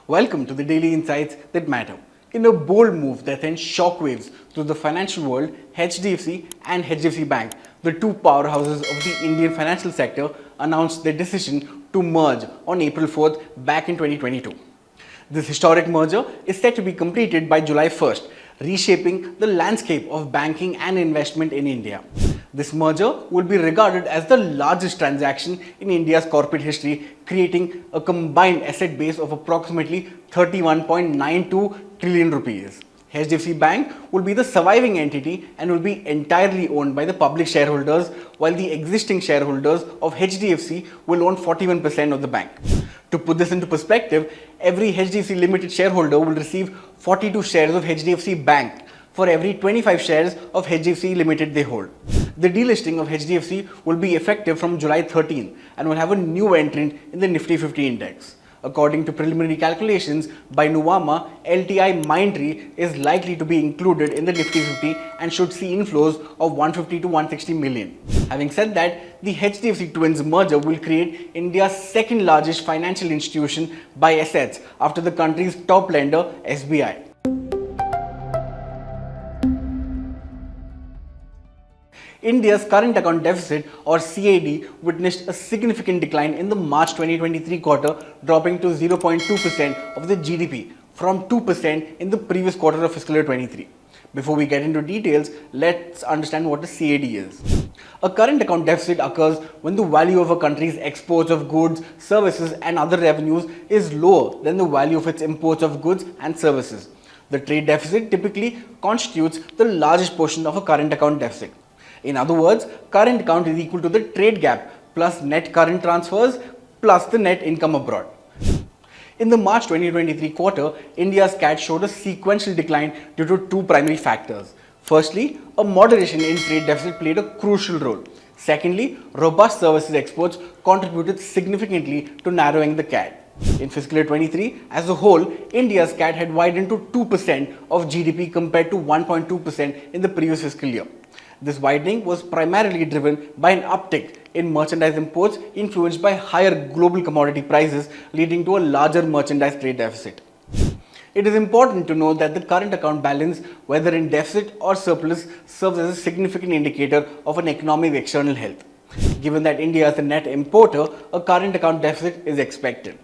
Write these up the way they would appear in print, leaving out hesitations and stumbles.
Welcome to the daily insights that matter. In a bold move that sends shockwaves through the financial world, HDFC and HDFC Bank, the two powerhouses of the Indian financial sector, announced their decision to merge on April 4th back in 2022. This historic merger is set to be completed by July 1st, reshaping the landscape of banking and investment in India. This merger will be regarded as the largest transaction in India's corporate history, creating a combined asset base of approximately 31.92 trillion rupees. HDFC Bank will be the surviving entity and will be entirely owned by the public shareholders, while the existing shareholders of HDFC will own 41% of the bank. To put this into perspective, every HDFC Limited shareholder will receive 42 shares of HDFC Bank for every 25 shares of HDFC Limited they hold. The delisting of HDFC will be effective from July 13 and will have a new entrant in the Nifty 50 index. According to preliminary calculations by Nuvama, LTI Mindtree is likely to be included in the Nifty 50 and should see inflows of 150 to 160 million. Having said that, the HDFC Twins merger will create India's second largest financial institution by assets after the country's top lender, SBI. India's current account deficit, or CAD, witnessed a significant decline in the March 2023 quarter, dropping to 0.2% of the GDP from 2% in the previous quarter of fiscal year 23. Before we get into details, let's understand what a CAD is. A current account deficit occurs when the value of a country's exports of goods, services and other revenues is lower than the value of its imports of goods and services. The trade deficit typically constitutes the largest portion of a current account deficit. In other words, current account is equal to the trade gap plus net current transfers plus the net income abroad. In the March 2023 quarter, India's CAD showed a sequential decline due to two primary factors. Firstly, a moderation in trade deficit played a crucial role. Secondly, robust services exports contributed significantly to narrowing the CAD. In fiscal year 23, as a whole, India's CAD had widened to 2% of GDP compared to 1.2% in the previous fiscal year. This widening was primarily driven by an uptick in merchandise imports influenced by higher global commodity prices, leading to a larger merchandise trade deficit. It is important to note that the current account balance, whether in deficit or surplus, serves as a significant indicator of an economic external health. Given that India is a net importer, a current account deficit is expected.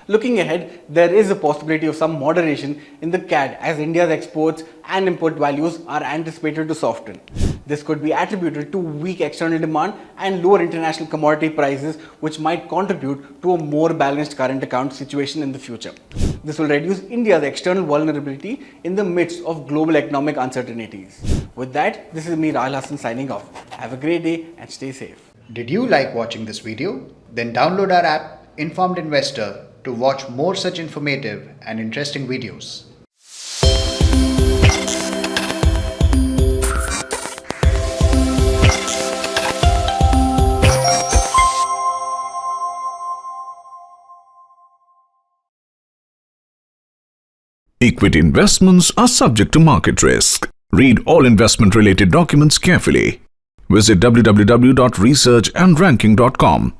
Looking ahead, there is a possibility of some moderation in the CAD as India's exports and import values are anticipated to soften. This could be attributed to weak external demand and lower international commodity prices, which might contribute to a more balanced current account situation in the future. This will reduce India's external vulnerability in the midst of global economic uncertainties. With that, this is me, Rahul Hassan, signing off. Have a great day and stay safe. Did you like watching this video? Then download our app, Informed Investor, to watch more such informative and interesting videos. Equity investments are subject to market risk. Read all investment-related documents carefully. Visit www.researchandranking.com